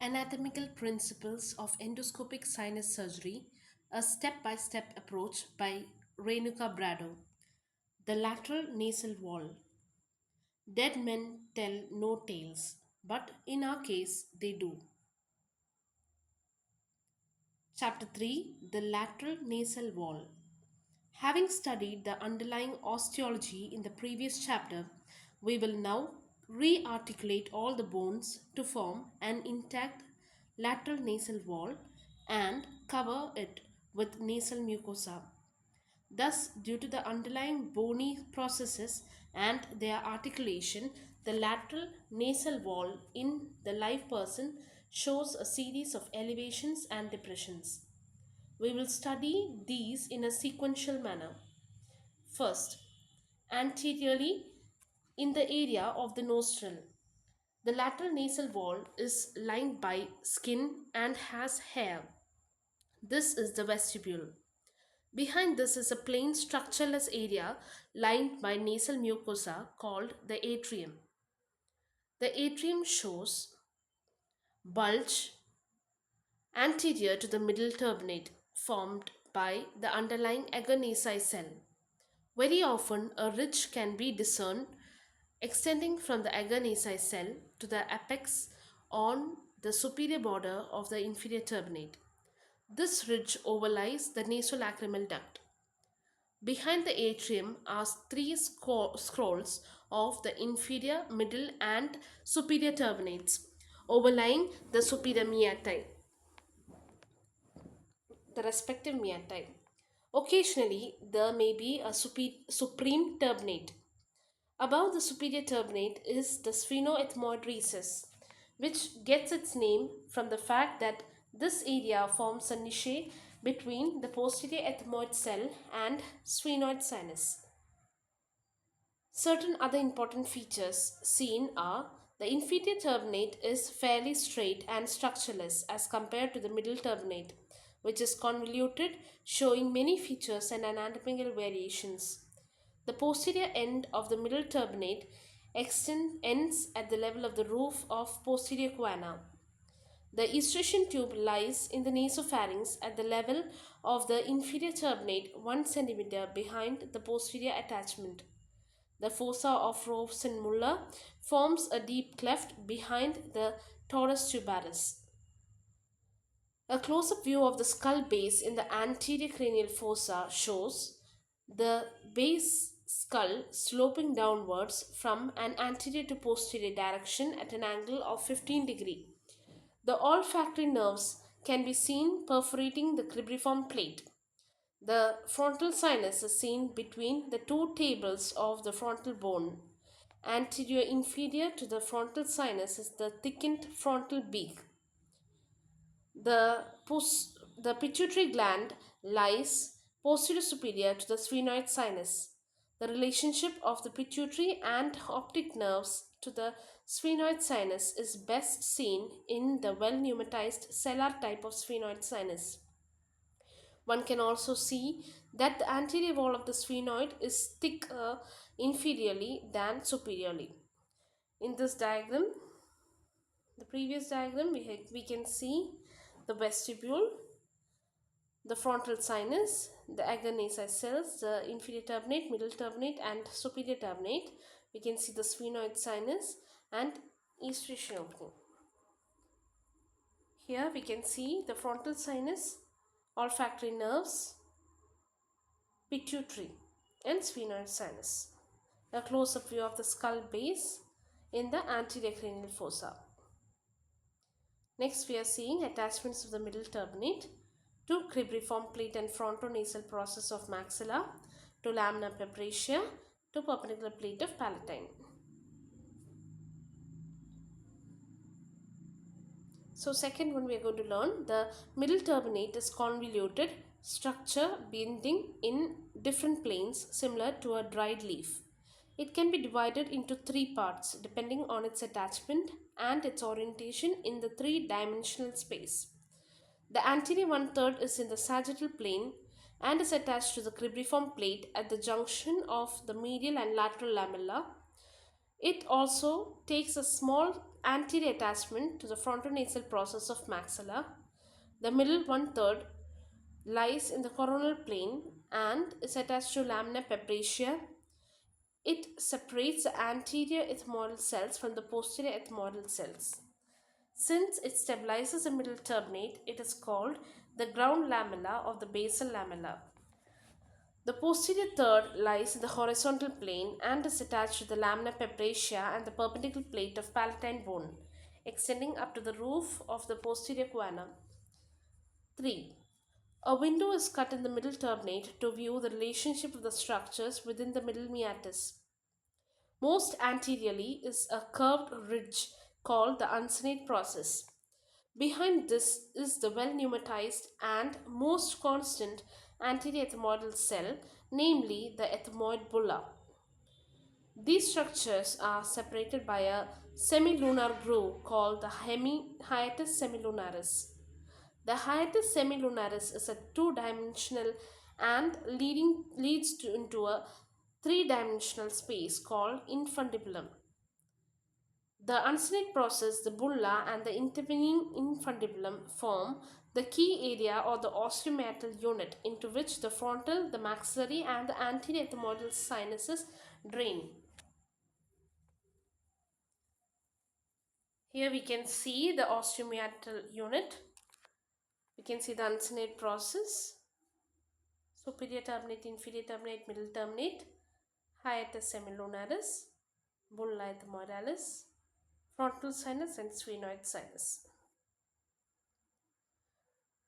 Anatomical Principles of Endoscopic Sinus Surgery, a step by step approach by Renuka Bradoo. The lateral nasal wall. Dead men tell no tales, but in our case, they do. Chapter 3, The Lateral Nasal Wall. Having studied the underlying osteology in the previous chapter, we will now re-articulate all the bones to form an intact lateral nasal wall and cover it with nasal mucosa. Thus, due to the underlying bony processes and their articulation, the lateral nasal wall in the live person shows a series of elevations and depressions. We will study these in a sequential manner. First, anteriorly in the area of the nostril. The lateral nasal wall is lined by skin and has hair. This is the vestibule. Behind this is a plain structureless area lined by nasal mucosa called the atrium. The atrium shows bulge anterior to the middle turbinate formed by the underlying agonizing cell. Very often, a ridge can be discerned extending from the agonizing cell to the apex on the superior border of the inferior turbinate. This ridge overlies the nasolacrimal duct. Behind the atrium are three scrolls of the inferior, middle, and superior turbinates overlying the superior meatai, the respective meatai. Occasionally, there may be a supreme turbinate. Above the superior turbinate is the sphenoethmoid recess, which gets its name from the fact that this area forms a niche between the posterior ethmoid cell and sphenoid sinus. Certain other important features seen are the inferior turbinate is fairly straight and structureless as compared to the middle turbinate, which is convoluted, showing many features and anatomical variations. The posterior end of the middle turbinate ends at the level of the roof of posterior choana. The eustachian tube lies in the nasopharynx at the level of the inferior turbinate 1 cm behind the posterior attachment. The fossa of Roves and Muller forms a deep cleft behind the torus tuberous. A close-up view of the skull base in the anterior cranial fossa shows the base skull sloping downwards from an anterior to posterior direction at an angle of 15 degree. The olfactory nerves can be seen perforating the cribriform plate. The frontal sinus is seen between the two tables of the frontal bone. Anterior inferior to the frontal sinus is the thickened frontal beak. The pituitary gland lies posterior superior to the sphenoid sinus. The relationship of the pituitary and optic nerves to the sphenoid sinus is best seen in the well pneumatized cellar type of sphenoid sinus. One can also see that the anterior wall of the sphenoid is thicker inferiorly than superiorly. In this diagram, the previous diagram, we can see the vestibule, the frontal sinus, the agonizing cells, the inferior turbinate, middle turbinate, and superior turbinate. We can see the sphenoid sinus and eustachian opening. Here we can see the frontal sinus, olfactory nerves, pituitary, and sphenoid sinus. A close-up view of the skull base in the anterior cranial fossa. Next, we are seeing attachments of the middle turbinate to cribriform plate and frontonasal process of maxilla, to lamina pepracia, to perpendicular plate of palatine. So second one we are going to learn, the middle turbinate is convoluted structure bending in different planes similar to a dried leaf. It can be divided into three parts depending on its attachment and its orientation in the three-dimensional space. The anterior one-third is in the sagittal plane and is attached to the cribriform plate at the junction of the medial and lateral lamella. It also takes a small anterior attachment to the frontonasal process of maxilla. The middle one third lies in the coronal plane and is attached to lamina pepracia. It separates the anterior ethmoidal cells from the posterior ethmoidal cells. Since it stabilizes the middle turbinate, it is called the ground lamella of the basal lamella. The posterior third lies in the horizontal plane and is attached to the lamina pepracia and the perpendicular plate of palatine bone, extending up to the roof of the posterior guana. 3. A window is cut in the middle turbinate to view the relationship of the structures within the middle meatus. Most anteriorly is a curved ridge called the uncinate process. Behind this is the well pneumatized and most constant anterior ethmoidal cell, namely the ethmoid bulla. These structures are separated by a semilunar groove called the hiatus semilunaris. The hiatus semilunaris is a two-dimensional and into a three-dimensional space called infundibulum. The uncinate process, the bulla, and the intervening infundibulum form the key area or the osteomeatal unit into which the frontal, the maxillary, and the anterior ethmoidal sinuses drain. Here we can see the osteomeatal unit. We can see the uncinate process, superior turbinate, inferior turbinate, middle turbinate, hiatus semilunaris, bulla ethmoidalis, frontal sinus, and sphenoid sinus.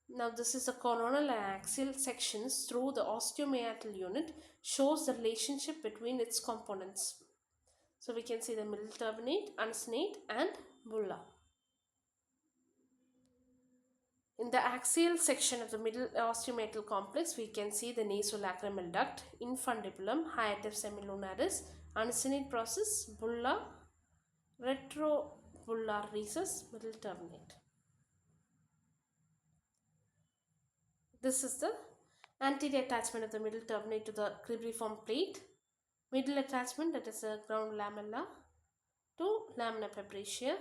Now this is the coronal and axial sections through the osteomeatal unit shows the relationship between its components. So we can see the middle turbinate, uncinate, and bulla. In the axial section of the middle osteomeatal complex, we can see the nasolacrimal duct, infundibulum, hiatus semilunaris, uncinate process, bulla, retrobullar recess, middle turbinate. This is the anterior attachment of the middle turbinate to the cribriform plate. Middle attachment, that is a ground lamella to lamina pepracia.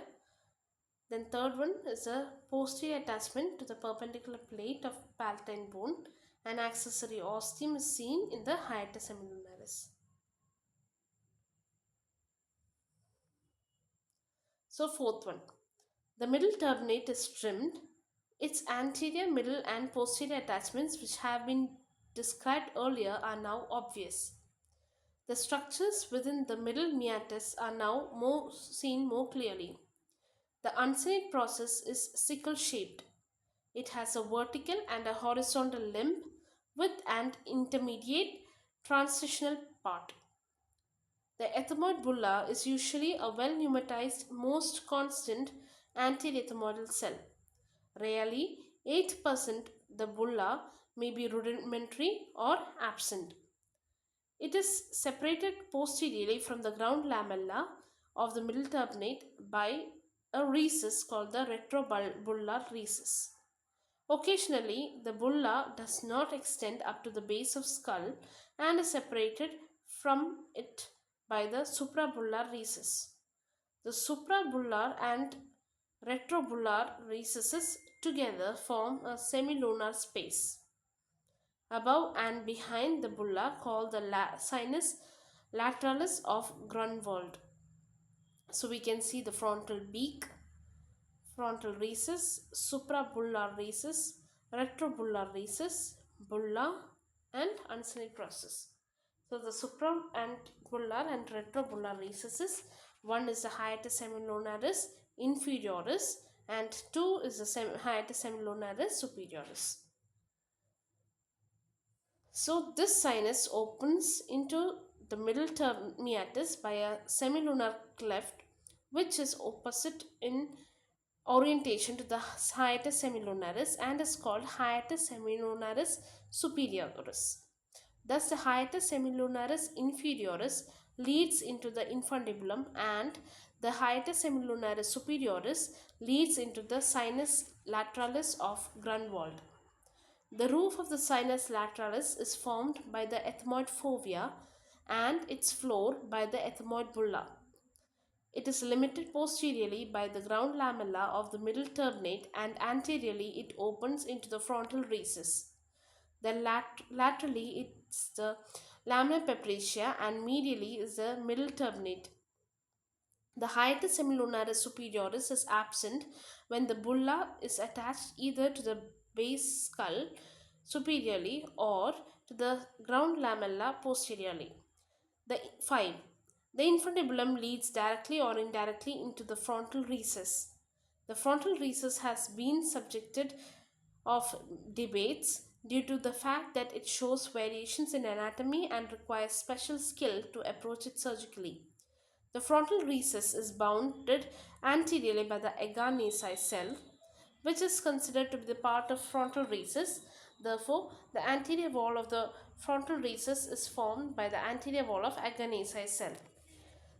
Then third one is a posterior attachment to the perpendicular plate of palatine bone. An accessory ostium is seen in the hiatus semilunaris. So fourth one, the middle turbinate is trimmed. Its anterior, middle, and posterior attachments, which have been described earlier, are now obvious. The structures within the middle meatus are now seen more clearly. The uncinate process is sickle shaped. It has a vertical and a horizontal limb with an intermediate transitional part. The ethmoid bulla is usually a well pneumatized, most constant anterior ethmoidal cell. Rarely, 8% the bulla may be rudimentary or absent. It is separated posteriorly from the ground lamella of the middle turbinate by a recess called the retrobullar recess. Occasionally, the bulla does not extend up to the base of skull and is separated from it by the suprabullar recess. The suprabullar and retrobullar recesses together form a semilunar space above and behind the bulla called the sinus lateralis of Grunwald. So we can see the frontal beak, frontal recess, suprabullar recess, retrobullar recess, bulla, and uncinate process. So the supra and bullar and retrobullar recesses, one is the hiatus semilunaris inferioris and two is the hiatus semilunaris superioris. So this sinus opens into the middle meatus by a semilunar cleft which is opposite in orientation to the hiatus semilunaris and is called hiatus semilunaris superioris. Thus the hiatus semilunaris inferioris leads into the infundibulum and the hiatus semilunaris superioris leads into the sinus lateralis of Grunwald. The roof of the sinus lateralis is formed by the ethmoid fovea and its floor by the ethmoid bulla. It is limited posteriorly by the ground lamella of the middle turbinate, and anteriorly it opens into the frontal recess. Laterally it's the lamina pepracia, and medially is the middle turbinate. The hiatus semilunaris superioris is absent when the bulla is attached either to the base skull superiorly or to the ground lamella posteriorly. The 5. The infundibulum leads directly or indirectly into the frontal recess. The frontal recess has been subjected of debates due to the fact that it shows variations in anatomy and requires special skill to approach it surgically. The frontal recess is bounded anteriorly by the agar cell, which is considered to be the part of frontal recess. Therefore, the anterior wall of the frontal recess is formed by the anterior wall of agar cell.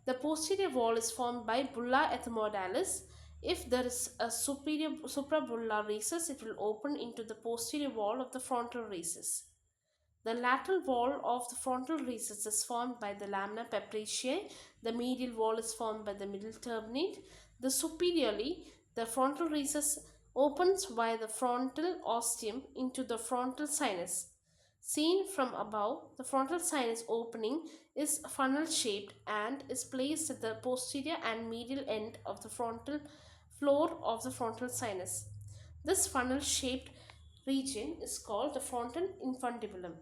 The posterior wall is formed by bulla ethmodalis. If there is a superior suprabullar recess, it will open into the posterior wall of the frontal recess. The lateral wall of the frontal recess is formed by the lamina pepraceae. The medial wall is formed by the middle turbinate. The superiorly, the frontal recess opens via the frontal ostium into the frontal sinus. Seen from above, the frontal sinus opening is funnel shaped and is placed at the posterior and medial end of the frontal floor of the frontal sinus. This funnel shaped region is called the frontal infundibulum.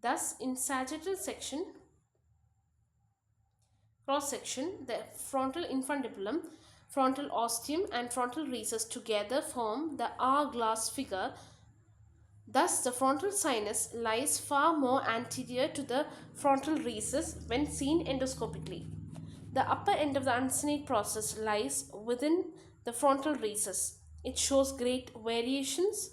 Thus, in sagittal section, cross section, the frontal infundibulum, frontal ostium, and frontal recess together form the hourglass figure. Thus, the frontal sinus lies far more anterior to the frontal recess when seen endoscopically. The upper end of the uncinate process lies within the frontal recess. It shows great variations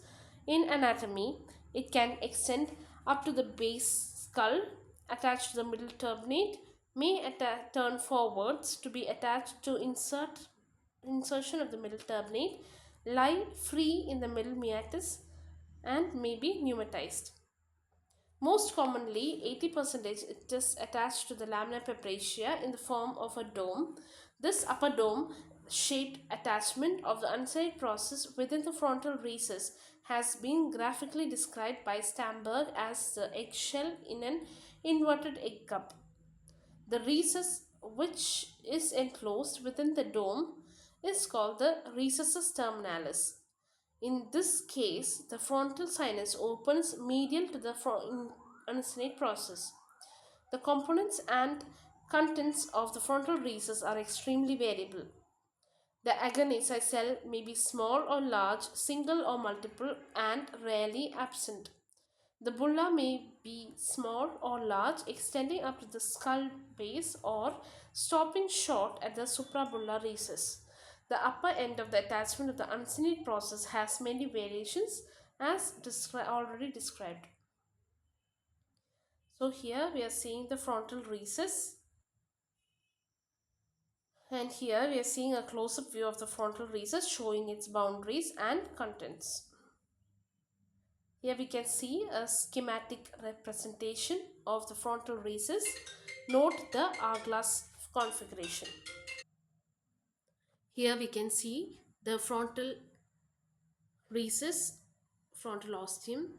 in anatomy. It can extend up to the base skull, attached to the middle turbinate, may turn forwards to be attached to insertion of the middle turbinate, lie free in the middle meatus, and may be pneumatized. Most commonly, 80% it is attached to the lamina pepraceae in the form of a dome. This upper dome shaped attachment of the uncinate process within the frontal recess has been graphically described by Stamberg as the eggshell in an inverted egg cup. The recess which is enclosed within the dome is called the recessus terminalis. In this case, the frontal sinus opens medial to the uncinate process. The components and contents of the frontal recess are extremely variable. The agar cell may be small or large, single or multiple, and rarely absent. The bulla may be small or large, extending up to the skull base or stopping short at the suprabullar recess. The upper end of the attachment of the uncinate process has many variations as already described. So here we are seeing the frontal recess, and here we are seeing a close-up view of the frontal recess showing its boundaries and contents. Here we can see a schematic representation of the frontal recess. Note the hourglass configuration. Here we can see the frontal recess, frontal ostium.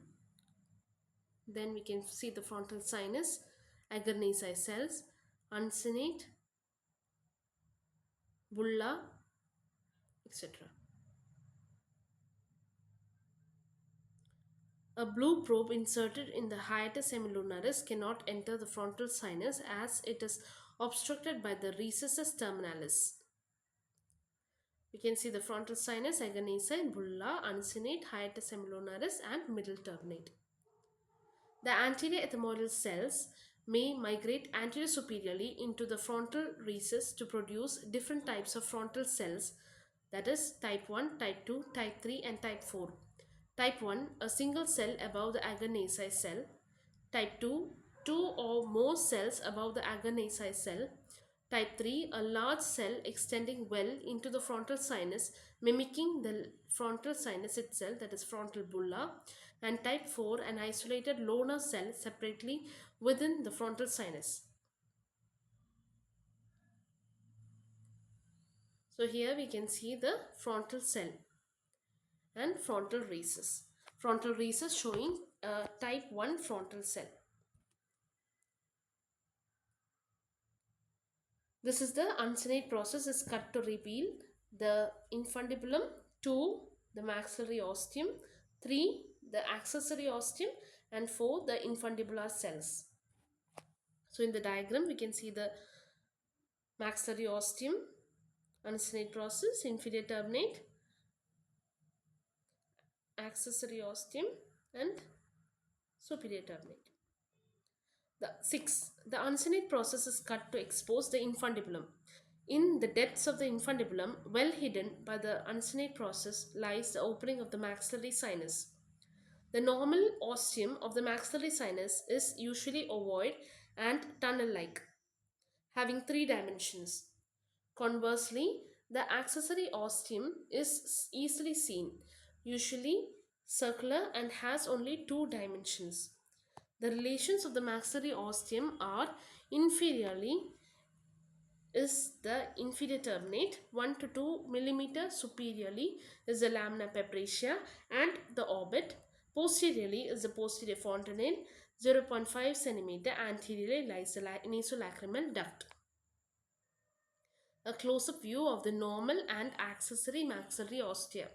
Then we can see the frontal sinus, agar cells, uncinate, bulla, etc. A blue probe inserted in the hiatus semilunaris cannot enter the frontal sinus as it is obstructed by the recessus terminalis. We can see the frontal sinus, agar bulla, uncinate, hiatus semilunaris, and middle turbinate. The anterior ethmoidal cells may migrate anterior superiorly into the frontal recess to produce different types of frontal cells, that is type 1, type 2, type 3 and type 4. Type 1, a single cell above the agar cell. Type 2, two or more cells above the agar cell. Type 3, a large cell extending well into the frontal sinus, mimicking the frontal sinus itself, that is frontal bulla. And type 4, an isolated loner cell separately within the frontal sinus. So here we can see the frontal cell and frontal recess. Frontal recess showing type 1 frontal cell. This is the uncinate process is cut to reveal the infundibulum, 2 the maxillary ostium, 3 the accessory ostium, and 4 the infundibular cells. So in the diagram we can see the maxillary ostium, uncinate process, inferior turbinate, accessory ostium, and superior turbinate. The uncinate process is cut to expose the infundibulum. In the depths of the infundibulum, well hidden by the uncinate process, lies the opening of the maxillary sinus. The normal ostium of the maxillary sinus is usually ovoid and tunnel-like, having three dimensions. Conversely, the accessory ostium is easily seen, usually circular and has only two dimensions. The relations of the maxillary ostium are inferiorly is the inferior turbinate, 1 to 2 millimeter superiorly is the lamina pepracia and the orbit, posteriorly is the posterior fontanelle, 0.5 centimeter anteriorly lies the nasolacrimal duct. A close-up view of the normal and accessory maxillary ostia.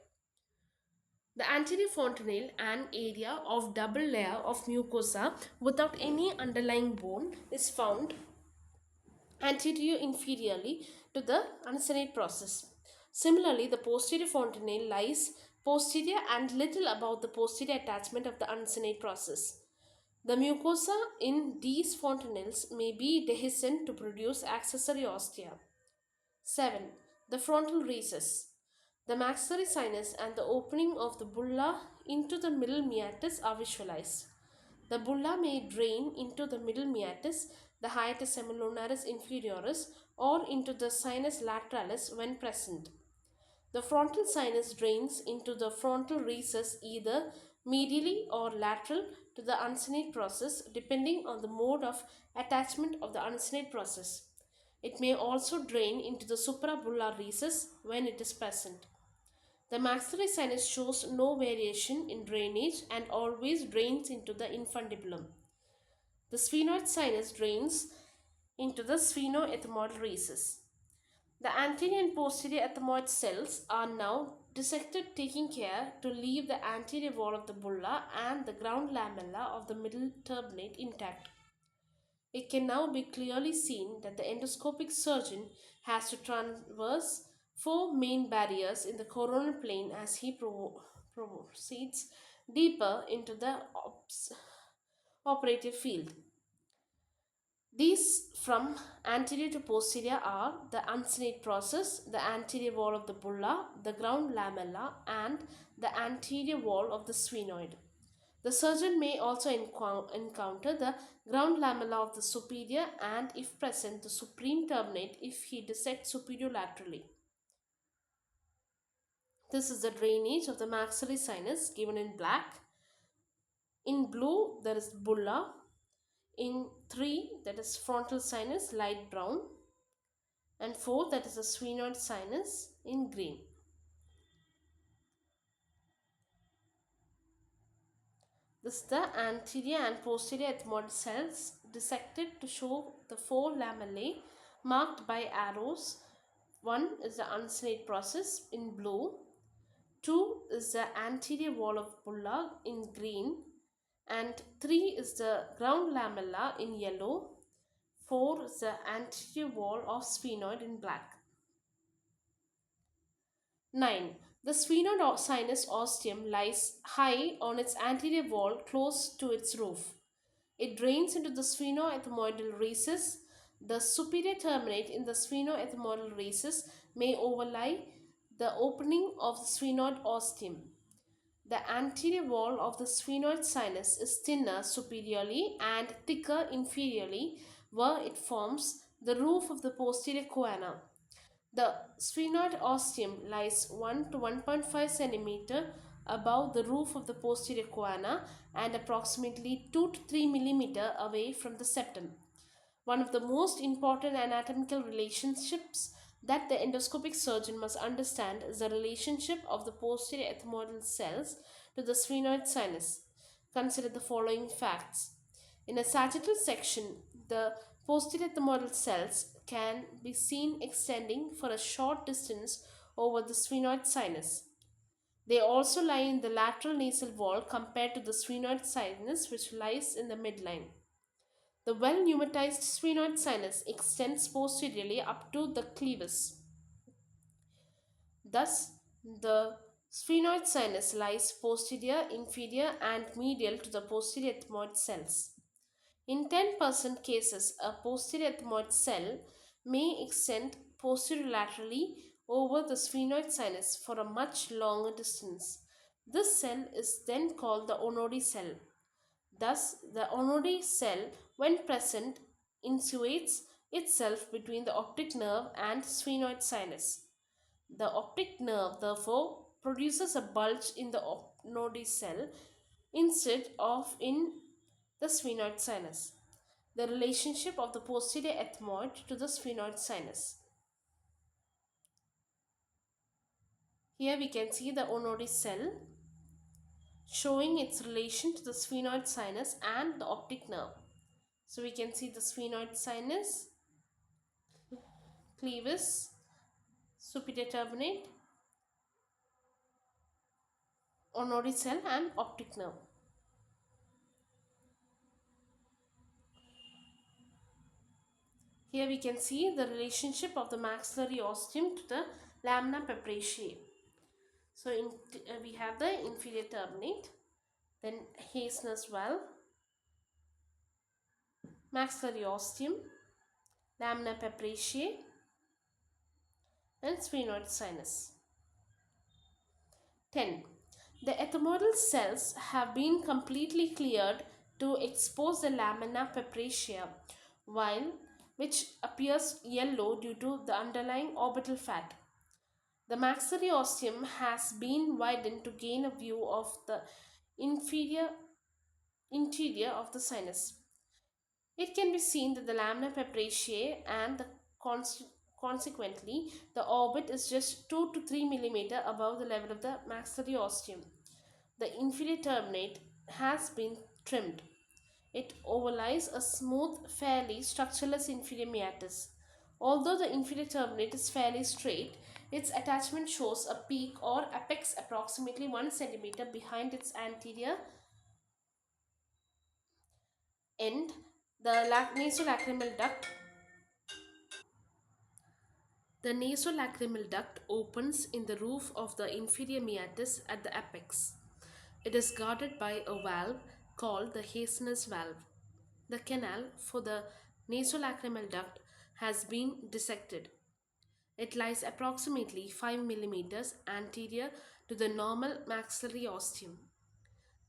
The anterior fontanelle, an area of double layer of mucosa without any underlying bone, is found anterior inferiorly to the uncinate process. Similarly, the posterior fontanelle lies posterior and little above the posterior attachment of the uncinate process. The mucosa in these fontanelles may be dehiscent to produce accessory ostia. 7. The frontal recess. The maxillary sinus and the opening of the bulla into the middle meatus are visualized. The bulla may drain into the middle meatus, the hiatus semilunaris inferioris, or into the sinus lateralis when present. The frontal sinus drains into the frontal recess either medially or lateral to the uncinate process depending on the mode of attachment of the uncinate process. It may also drain into the suprabullar recess when it is present. The maxillary sinus shows no variation in drainage and always drains into the infundibulum. The sphenoid sinus drains into the sphenoethmoidal recess. The anterior and posterior ethmoid cells are now dissected, taking care to leave the anterior wall of the bulla and the ground lamella of the middle turbinate intact. It can now be clearly seen that the endoscopic surgeon has to traverse four main barriers in the coronal plane as he proceeds deeper into the operative field. These from anterior to posterior are the uncinate process, the anterior wall of the bulla, the ground lamella, and the anterior wall of the sphenoid. The surgeon may also encounter the ground lamella of the superior and, if present, the supreme turbinate if he dissects superior laterally. This is the drainage of the maxillary sinus given in black. In blue, there is bulla. In 3, that is frontal sinus, light brown. And 4, that is the sphenoid sinus in green. This is the anterior and posterior ethmoid cells dissected to show the four lamellae marked by arrows. 1 is the uncinate process in blue. 2 is the anterior wall of bulla in green. And 3 is the ground lamella in yellow. 4 is the anterior wall of sphenoid in black. 9. The sphenoid sinus ostium lies high on its anterior wall close to its roof. It drains into the sphenoethmoidal recess. The superior turbinate in the sphenoethmoidal recess may overlie the opening of the sphenoid ostium. The anterior wall of the sphenoid sinus is thinner superiorly and thicker inferiorly, where it forms the roof of the posterior choana. The sphenoid ostium lies 1 to 1.5 cm above the roof of the posterior choana and approximately 2 to 3 mm away from the septum. One of the most important anatomical relationships that the endoscopic surgeon must understand is the relationship of the posterior ethmoidal cells to the sphenoid sinus. Consider the following facts. In a sagittal section, the posterior ethmoidal cells can be seen extending for a short distance over the sphenoid sinus. They also lie in the lateral nasal wall compared to the sphenoid sinus, which lies in the midline. The well pneumatized sphenoid sinus extends posteriorly up to the clevis. Thus, the sphenoid sinus lies posterior, inferior, and medial to the posterior ethmoid cells. In 10% cases, a posterior ethmoid cell may extend posterolaterally over the sphenoid sinus for a much longer distance. This cell is then called the Onodi cell. Thus, the Onodi cell, when present, insinuates itself between the optic nerve and sphenoid sinus. The optic nerve, therefore, produces a bulge in the Onodi cell instead of in the sphenoid sinus. The relationship of the posterior ethmoid to the sphenoid sinus. Here we can see the Onodi cell showing its relation to the sphenoid sinus and the optic nerve. So we can see the sphenoid sinus, clevis, superior turbinate, Onodi cell and optic nerve. Here we can see the relationship of the maxillary ostium to the lamina pepraceae. So we have the inferior turbinate, then Hayes's valve, maxillary ostium, lamina pepraceae, and sphenoid sinus. 10. The ethmoidal cells have been completely cleared to expose the lamina pepraceae, which appears yellow due to the underlying orbital fat. The maxillary ostium has been widened to gain a view of the inferior interior of the sinus. It can be seen that the lamina pepraceae and consequently the orbit is just 2 to 3 mm above the level of the maxillary ostium. The inferior turbinate has been trimmed. It overlies a smooth, fairly structureless inferior meatus. Although the inferior turbinate is fairly straight, its attachment shows a peak or apex approximately 1 cm behind its anterior end. The nasolacrimal duct. The nasolacrimal duct opens in the roof of the inferior meatus at the apex. It is guarded by a valve called the Hayes's valve. The canal for the nasolacrimal duct has been dissected. It lies approximately 5 mm anterior to the normal maxillary ostium.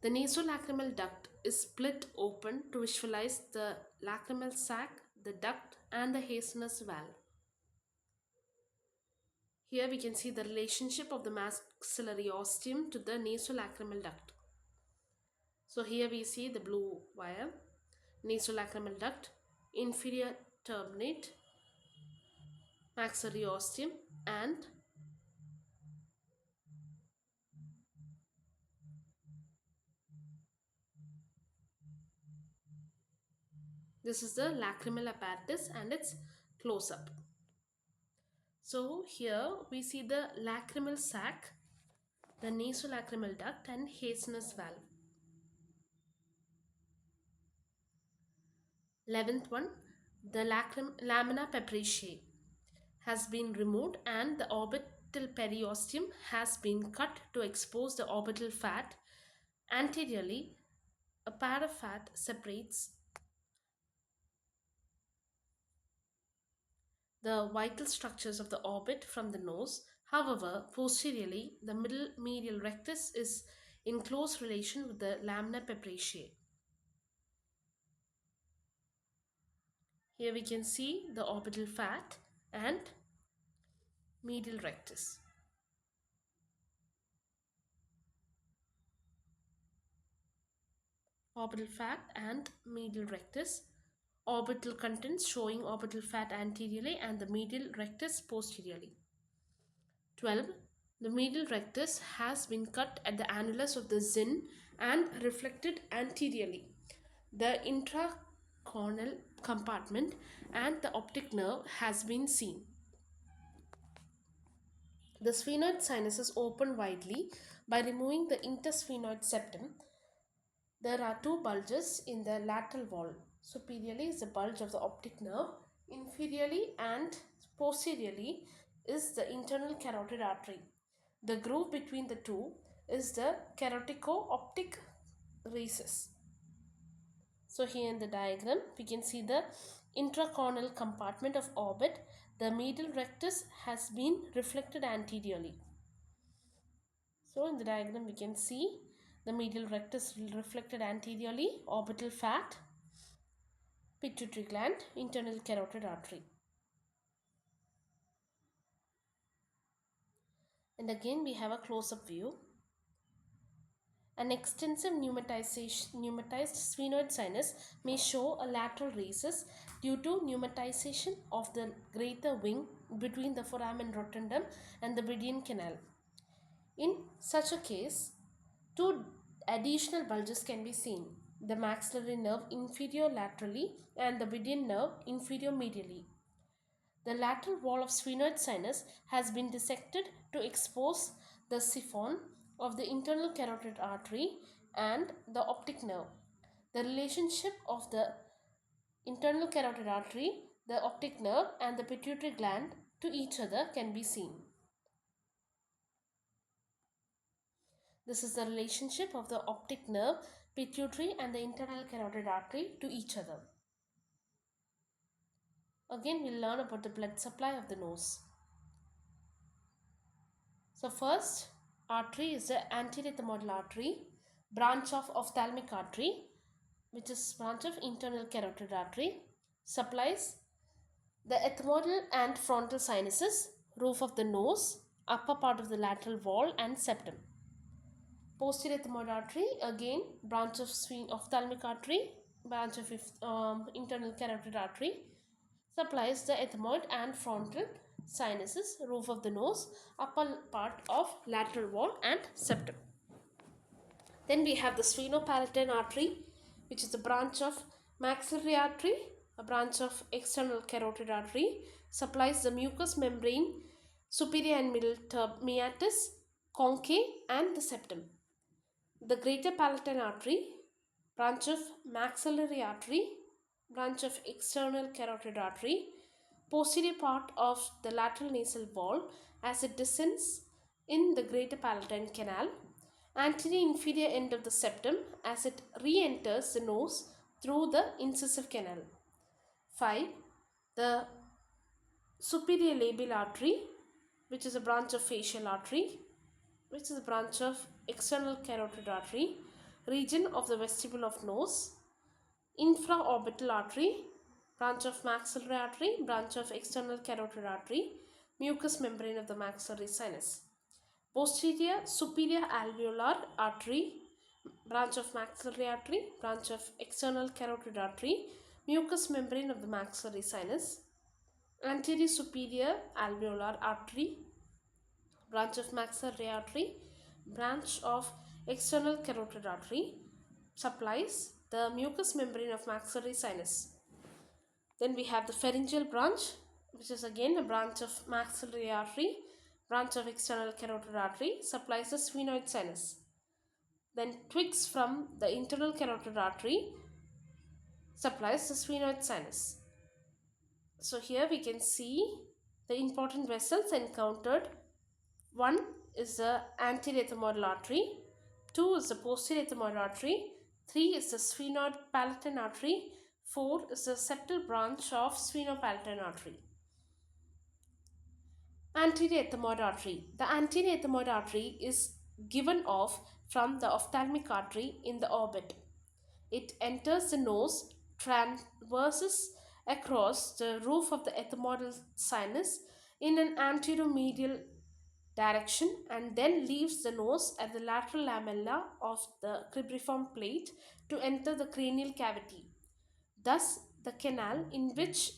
The nasolacrimal duct is split open to visualize the lacrimal sac, the duct, and the Hayes's valve. Here we can see the relationship of the maxillary ostium to the nasolacrimal duct. So here we see the blue wire, nasolacrimal duct, inferior turbinate, maxillary ostium, and this is the lacrimal apparatus and its close-up. So here we see the lacrimal sac, the nasolacrimal duct, and Hayes's valve. 11th one, the lamina pepraceae has been removed and the orbital periosteum has been cut to expose the orbital fat. Anteriorly, a pad of fat separates the vital structures of the orbit from the nose. However, posteriorly, the middle medial rectus is in close relation with the lamina pepraceae. Here we can see the orbital fat and medial rectus. Orbital fat and medial rectus. Orbital contents showing orbital fat anteriorly and the medial rectus posteriorly. 12. The medial rectus has been cut at the annulus of the zin and reflected anteriorly. The intracornal compartment and the optic nerve has been seen. The sphenoid sinuses open widely by removing the intersphenoid septum. There are two bulges in the lateral wall. Superiorly is the bulge of the optic nerve. Inferiorly and posteriorly is the internal carotid artery. The groove between the two is the carotico-optic recess. So here in the diagram we can see the intracornal compartment of orbit. The medial rectus has been reflected anteriorly. So in the diagram we can see the medial rectus reflected anteriorly, orbital fat, pituitary gland, internal carotid artery. And again we have a close-up view. An extensive pneumatized sphenoid sinus may show a lateral recess due to pneumatization of the greater wing between the foramen rotundum and the Bradoo canal. In such a case, two additional bulges can be seen: the maxillary nerve inferior laterally and the Bradoo nerve inferior medially. The lateral wall of sphenoid sinus has been dissected to expose the siphon of the internal carotid artery and the optic nerve. The relationship of the internal carotid artery, the optic nerve and the pituitary gland to each other can be seen. This is the relationship of the optic nerve, pituitary and the internal carotid artery to each other. Again, we'll learn about the blood supply of the nose. So first artery is the anterior ethmoidal artery, branch of ophthalmic artery, which is branch of internal carotid artery, supplies the ethmoidal and frontal sinuses, roof of the nose, upper part of the lateral wall and septum. Posterior ethmoid artery, again branch of ophthalmic artery, branch of internal carotid artery, supplies the ethmoid and frontal sinuses, roof of the nose, upper part of lateral wall and septum. Then we have the sphenopalatine artery, which is a branch of maxillary artery, a branch of external carotid artery, supplies the mucous membrane, superior and middle meatus, concave and the septum. The greater palatine artery, branch of maxillary artery, branch of external carotid artery, posterior part of the lateral nasal wall as it descends in the greater palatine canal, anterior inferior end of the septum as it re-enters the nose through the incisive canal. 5. The superior labial artery, which is a branch of facial artery, which is a branch of external carotid artery, region of the vestibule of nose. Infraorbital artery, branch of maxillary artery, branch of external carotid artery, mucous membrane of the maxillary sinus. Posterior superior alveolar artery, branch of maxillary artery, branch of external carotid artery, mucous membrane of the maxillary sinus. Anterior superior alveolar artery, branch of maxillary artery, branch of external carotid artery, supplies the mucous membrane of maxillary sinus. Then we have the pharyngeal branch, which is again a branch of maxillary artery, branch of external carotid artery, supplies the sphenoid sinus. Then twigs from the internal carotid artery supplies the sphenoid sinus. So here we can see the important vessels encountered. One is the anterior ethmoidal artery, 2 is the posterior ethmoid artery, 3 is the sphenoid palatine artery, 4 is the septal branch of sphenopalatine artery. Anterior ethmoid artery. The anterior ethmoid artery is given off from the ophthalmic artery in the orbit. It enters the nose, traverses across the roof of the ethmoidal sinus in an anteromedial direction and then leaves the nose at the lateral lamella of the cribriform plate to enter the cranial cavity. Thus, the canal in which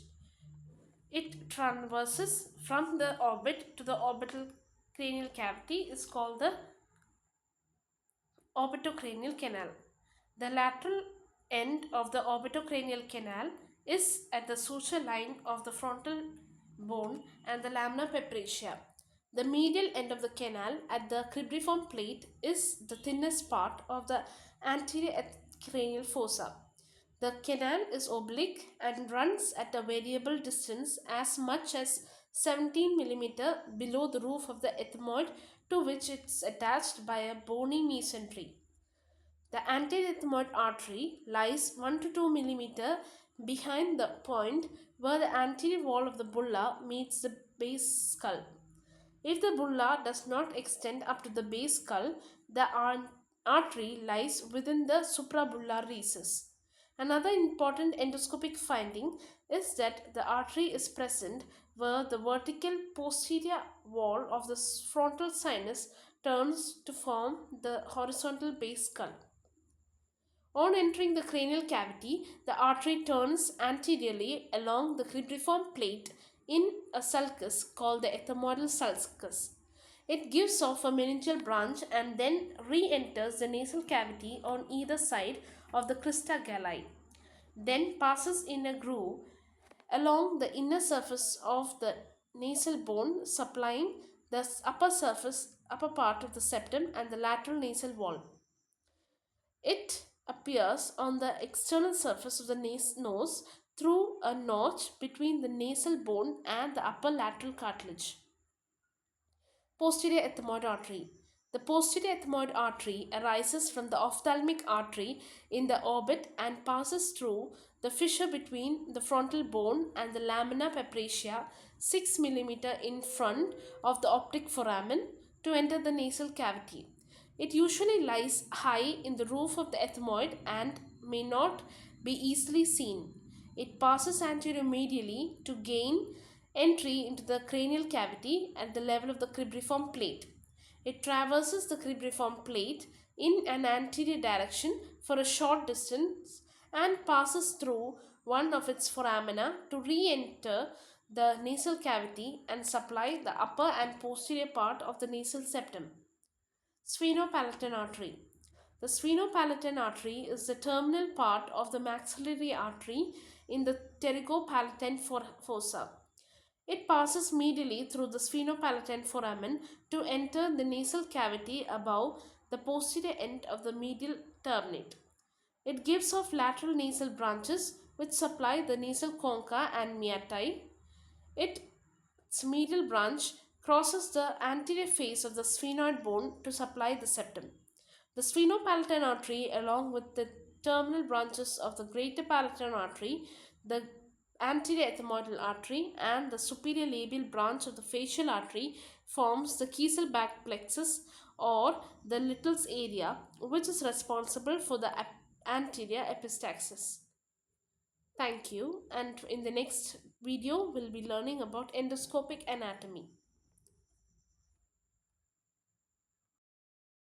it traverses from the orbit to the orbital cranial cavity is called the orbitocranial canal. The lateral end of the orbitocranial canal is at the suture line of the frontal bone and the lamina pepratia. The medial end of the canal at the cribriform plate is the thinnest part of the anterior cranial fossa. The canal is oblique and runs at a variable distance as much as 17 mm below the roof of the ethmoid, to which it is attached by a bony mesentery. The anterior ethmoid artery lies 1 to 2 mm behind the point where the anterior wall of the bulla meets the base skull. If the bulla does not extend up to the base skull, the artery lies within the suprabullar recess. Another important endoscopic finding is that the artery is present where the vertical posterior wall of the frontal sinus turns to form the horizontal base skull. On entering the cranial cavity, the artery turns anteriorly along the cribriform plate in a sulcus called the ethmoidal sulcus. It gives off a meningeal branch and then re-enters the nasal cavity on either side of the crista galli, then passes in a groove along the inner surface of the nasal bone, supplying the upper part of the septum and the lateral nasal wall. It appears on the external surface of the nose through a notch between the nasal bone and the upper lateral cartilage. Posterior ethmoid artery. The posterior ethmoid artery arises from the ophthalmic artery in the orbit and passes through the fissure between the frontal bone and the lamina pepratia 6 mm in front of the optic foramen to enter the nasal cavity. It usually lies high in the roof of the ethmoid and may not be easily seen. It passes anteromedially to gain entry into the cranial cavity at the level of the cribriform plate. It traverses the cribriform plate in an anterior direction for a short distance and passes through one of its foramina to re-enter the nasal cavity and supply the upper and posterior part of the nasal septum. Sphenopalatine artery. The sphenopalatine artery is the terminal part of the maxillary artery in the pterygopalatine fossa. It passes medially through the sphenopalatine foramen to enter the nasal cavity above the posterior end of the medial turbinate. It gives off lateral nasal branches which supply the nasal concha and meatai. Its medial branch crosses the anterior face of the sphenoid bone to supply the septum. The sphenopalatine artery, along with the terminal branches of the greater palatine artery, the anterior ethmoidal artery, and the superior labial branch of the facial artery, forms the Kieselbach plexus or the Little's area, which is responsible for the anterior epistaxis. Thank you, and in the next video we'll be learning about endoscopic anatomy.